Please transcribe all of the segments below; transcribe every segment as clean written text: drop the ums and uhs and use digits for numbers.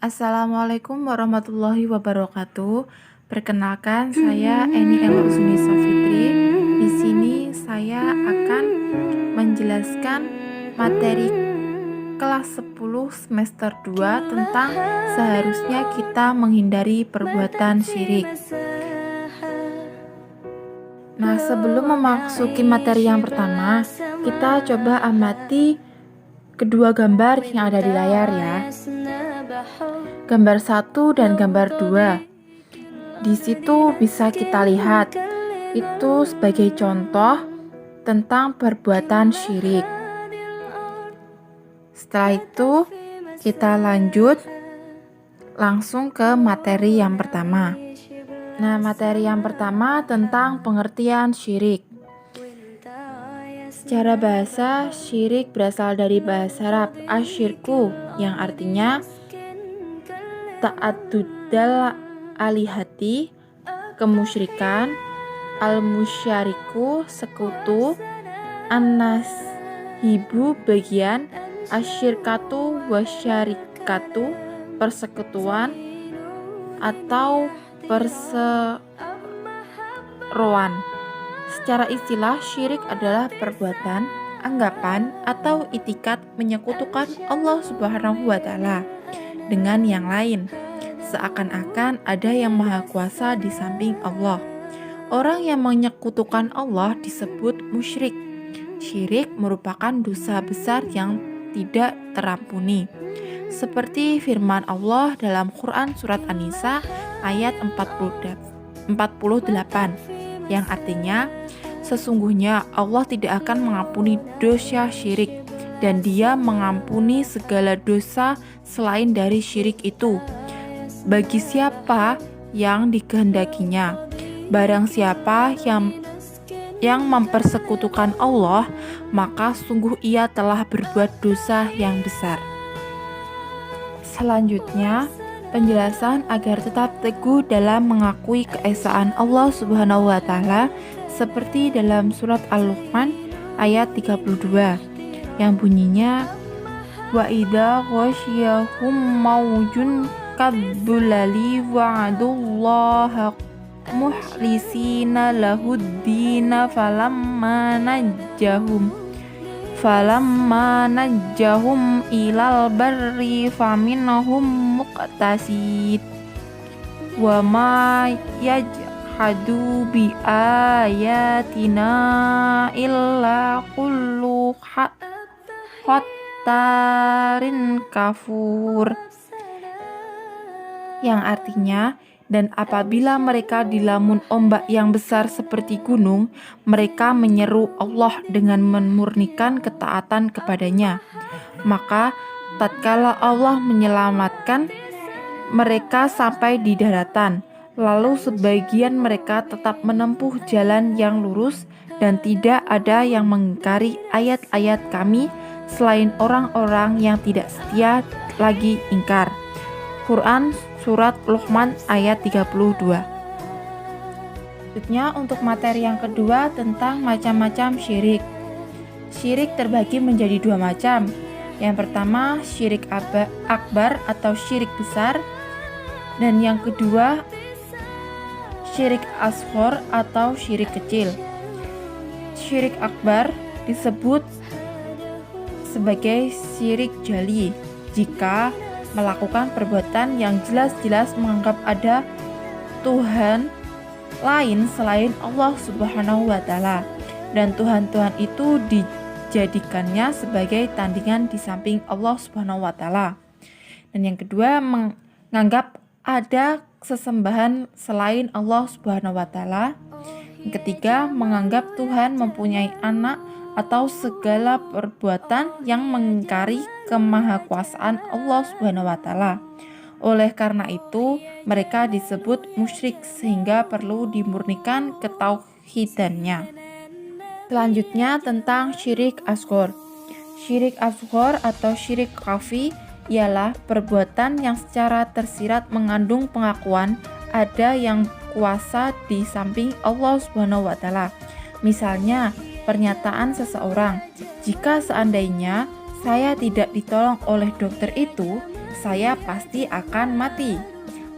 Assalamualaikum warahmatullahi wabarakatuh. Perkenalkan, saya Eni Elozuni Safitri. Di sini saya akan menjelaskan materi kelas 10 semester 2 tentang seharusnya kita menghindari perbuatan syirik. Nah, sebelum memasuki materi yang pertama, kita coba amati kedua gambar yang ada di layar ya. Gambar 1 dan gambar 2. Di situ bisa kita lihat itu sebagai contoh tentang perbuatan syirik. Setelah itu kita lanjut langsung ke materi yang pertama. Nah, materi yang pertama tentang pengertian syirik. Secara bahasa, syirik berasal dari bahasa Arab asyirku yang artinya ta'addudal alihati, kemusyrikan, al-musyariku, sekutu, an-nashibu, bagian, asyirkatu wasyarikatu, persekutuan atau perseroan. Secara istilah, syirik adalah perbuatan, anggapan, atau itikat menyekutukan Allah Subhanahu wa Ta'ala dengan yang lain, seakan-akan ada yang maha kuasa di samping Allah. Orang yang menyekutukan Allah disebut musyrik. Syirik merupakan dosa besar yang tidak terampuni. Seperti firman Allah dalam Quran Surat An-Nisa ayat 48, yang artinya, sesungguhnya Allah tidak akan mengampuni dosa syirik, dan Dia mengampuni segala dosa selain dari syirik itu, bagi siapa yang dikehendakinya. Barang siapa yang mempersekutukan Allah, maka sungguh ia telah berbuat dosa yang besar. Selanjutnya, penjelasan agar tetap teguh dalam mengakui keesaan Allah Subhanahu wa Ta'ala seperti dalam surat Al-Luqman ayat 32 yang bunyinya wa idza ghasyiyahum maujun kadzulali wa'adullaha muhlisina lahuddina falamma najjahum ilal barri faminhum muqtasid wa ma yajhadu bi ayatina illa kullu khattarin kafur, yang artinya, dan apabila mereka dilamun ombak yang besar seperti gunung, mereka menyeru Allah dengan memurnikan ketaatan kepadanya. Maka tatkala Allah menyelamatkan mereka sampai di daratan, lalu sebagian mereka tetap menempuh jalan yang lurus dan tidak ada yang mengingkari ayat-ayat Kami selain orang-orang yang tidak setia lagi ingkar. Quran Surat Luqman ayat 32. Selanjutnya untuk materi yang kedua tentang macam-macam syirik. Syirik terbagi menjadi dua macam. Yang pertama syirik akbar atau syirik besar, dan yang kedua syirik asghar atau syirik kecil. Syirik akbar disebut sebagai syirik jali jika melakukan perbuatan yang jelas-jelas menganggap ada Tuhan lain selain Allah Subhanahu wa Ta'ala, dan Tuhan-Tuhan itu dijadikannya sebagai tandingan di samping Allah Subhanahu wa Ta'ala. Dan yang kedua, menganggap ada sesembahan selain Allah Subhanahu wa Ta'ala. Yang ketiga, menganggap Tuhan mempunyai anak atau segala perbuatan yang mengingkari kemahakuasaan Allah Subhanahu wa Ta'ala. Oleh karena itu, mereka disebut musyrik sehingga perlu dimurnikan ketauhidannya. Selanjutnya tentang syirik asghar. Syirik asghar atau syirik khafi ialah perbuatan yang secara tersirat mengandung pengakuan ada yang kuasa di samping Allah Subhanahu wa Ta'ala. Misalnya, pernyataan seseorang, jika seandainya saya tidak ditolong oleh dokter itu, saya pasti akan mati.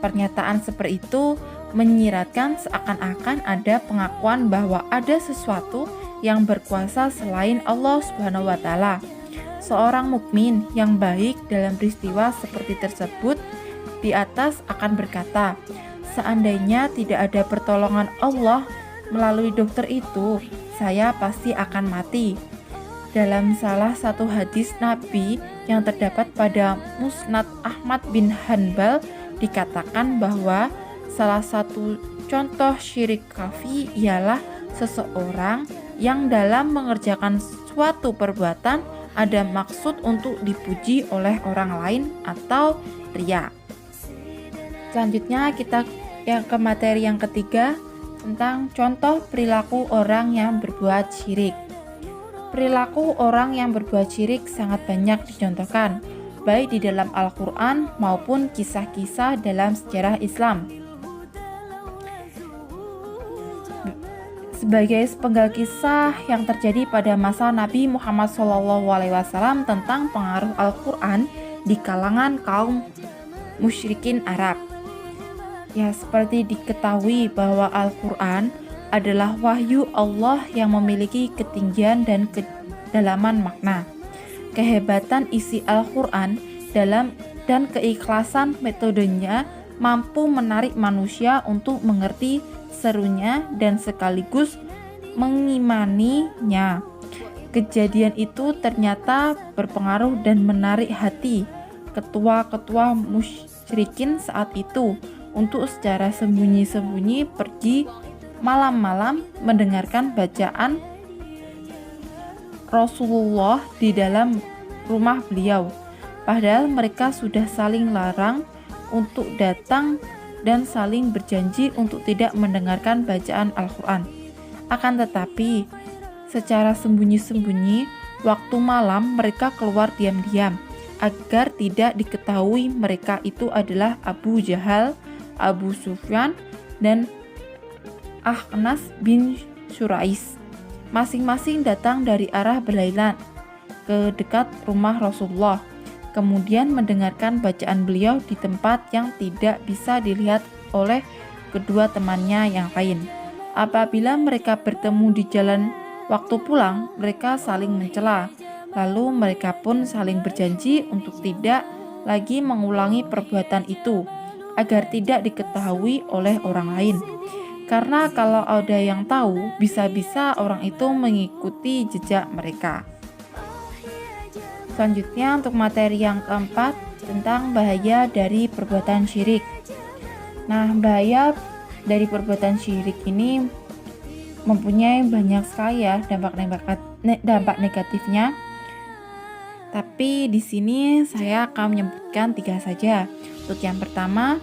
Pernyataan seperti itu menyiratkan seakan-akan ada pengakuan bahwa ada sesuatu yang berkuasa selain Allah Subhanahu wa taala. Seorang mukmin yang baik dalam peristiwa seperti tersebut di atas akan berkata, seandainya tidak ada pertolongan Allah melalui dokter itu, saya pasti akan mati. Dalam salah satu hadis Nabi yang terdapat pada Musnad Ahmad bin Hanbal dikatakan bahwa salah satu contoh syirik khafi ialah seseorang yang dalam mengerjakan suatu perbuatan ada maksud untuk dipuji oleh orang lain atau riya. Selanjutnya kita ke materi yang ketiga tentang contoh perilaku orang yang berbuat syirik. Perilaku orang yang berbuat syirik sangat banyak dicontohkan, baik di dalam Al-Quran maupun kisah-kisah dalam sejarah Islam. Sebagai sepenggal kisah yang terjadi pada masa Nabi Muhammad SAW tentang pengaruh Al-Quran di kalangan kaum musyrikin Arab. Ya, seperti diketahui bahwa Al-Quran adalah wahyu Allah yang memiliki ketinggian dan kedalaman makna. Kehebatan isi Al-Quran dan keikhlasan metodenya mampu menarik manusia untuk mengerti serunya dan sekaligus mengimaninya. Kejadian itu ternyata berpengaruh dan menarik hati ketua-ketua musyrikin saat itu untuk secara sembunyi-sembunyi pergi malam-malam mendengarkan bacaan Rasulullah di dalam rumah beliau. Padahal mereka sudah saling larang untuk datang dan saling berjanji untuk tidak mendengarkan bacaan Al-Quran. Akan tetapi, secara sembunyi-sembunyi, waktu malam mereka keluar diam-diam, agar tidak diketahui mereka itu adalah Abu Jahal, Abu Sufyan, dan Akhnas bin Syurais. Masing-masing datang dari arah berlainan ke dekat rumah Rasulullah, kemudian mendengarkan bacaan beliau di tempat yang tidak bisa dilihat oleh kedua temannya yang lain. Apabila mereka bertemu di jalan waktu pulang, mereka saling mencela. Lalu mereka pun saling berjanji untuk tidak lagi mengulangi perbuatan itu, agar tidak diketahui oleh orang lain. Karena kalau ada yang tahu, bisa-bisa orang itu mengikuti jejak mereka. Selanjutnya untuk materi yang keempat tentang bahaya dari perbuatan syirik. Nah, bahaya dari perbuatan syirik ini mempunyai banyak sekali ya dampak negatifnya. Tapi di sini saya akan menyebutkan 3 saja. Untuk yang pertama,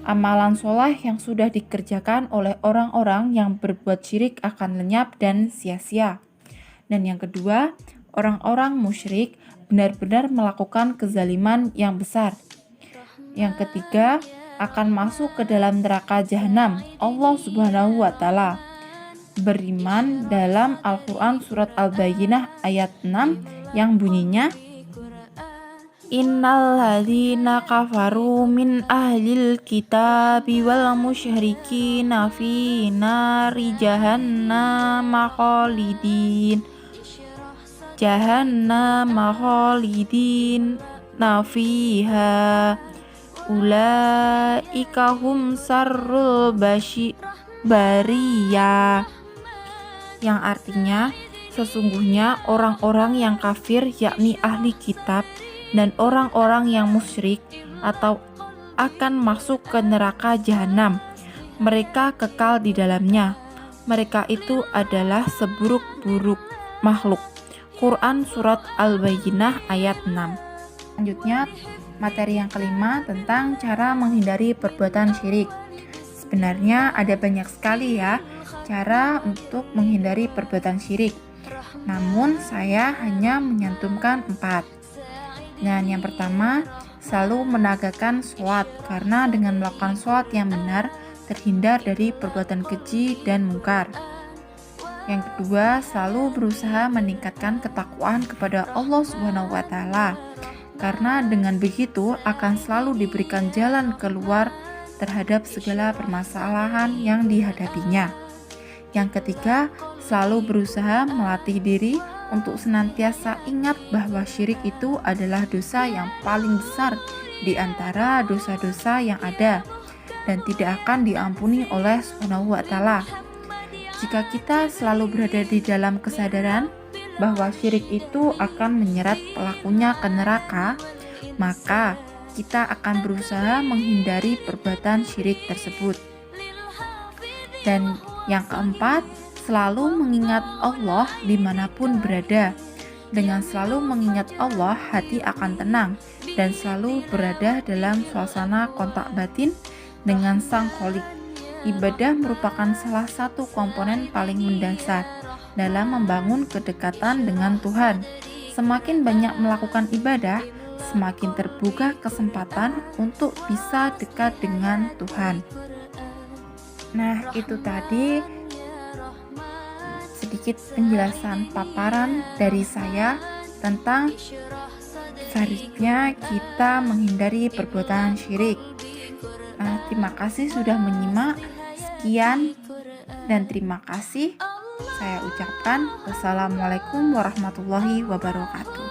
amalan soleh yang sudah dikerjakan oleh orang-orang yang berbuat syirik akan lenyap dan sia-sia. Dan yang kedua, orang-orang musyrik benar-benar melakukan kezaliman yang besar. Yang ketiga, akan masuk ke dalam neraka jahanam. Allah Subhanahu wa taala beriman dalam Al-Qur'an surat Al-Bayyinah ayat 6 yang bunyinya, Innal ladzina kafaru min ahlil kitabi wal musyrikina fi nari jahannam khalidin nafiha ulaika hum sarrul bariyah, yang artinya sesungguhnya orang-orang yang kafir yakni ahli kitab dan orang-orang yang musyrik atau akan masuk ke neraka jahanam. Mereka kekal di dalamnya. Mereka itu adalah seburuk-buruk makhluk. Quran surat Al-Bayyinah ayat 6. Selanjutnya materi yang kelima tentang cara menghindari perbuatan syirik. Sebenarnya ada banyak sekali ya cara untuk menghindari perbuatan syirik. Namun saya hanya menyantumkan 4. Dan yang pertama, selalu menegakkan sholat, karena dengan melakukan sholat yang benar terhindar dari perbuatan keji dan mungkar. Yang kedua, selalu berusaha meningkatkan ketakwaan kepada Allah Subhanahu wa taala. karena dengan begitu akan selalu diberikan jalan keluar terhadap segala permasalahan yang dihadapinya. Yang ketiga, selalu berusaha melatih diri untuk senantiasa ingat bahwa syirik itu adalah dosa yang paling besar di antara dosa-dosa yang ada dan tidak akan diampuni oleh Subhanahu wa Ta'ala. Jika kita selalu berada di dalam kesadaran bahwa syirik itu akan menyeret pelakunya ke neraka, maka kita akan berusaha menghindari perbuatan syirik tersebut. Dan yang keempat, selalu mengingat Allah dimanapun berada. Dengan selalu mengingat Allah, hati akan tenang dan selalu berada dalam suasana kontak batin dengan Sang Kholik. Ibadah merupakan salah satu komponen paling mendasar dalam membangun kedekatan dengan Tuhan. Semakin banyak melakukan ibadah, semakin terbuka kesempatan untuk bisa dekat dengan Tuhan. Nah, itu tadi sedikit penjelasan paparan dari saya tentang seharusnya kita menghindari perbuatan syirik. Nah, terima kasih sudah menyimak. Sekian dan terima kasih. Saya ucapkan wassalamualaikum warahmatullahi wabarakatuh.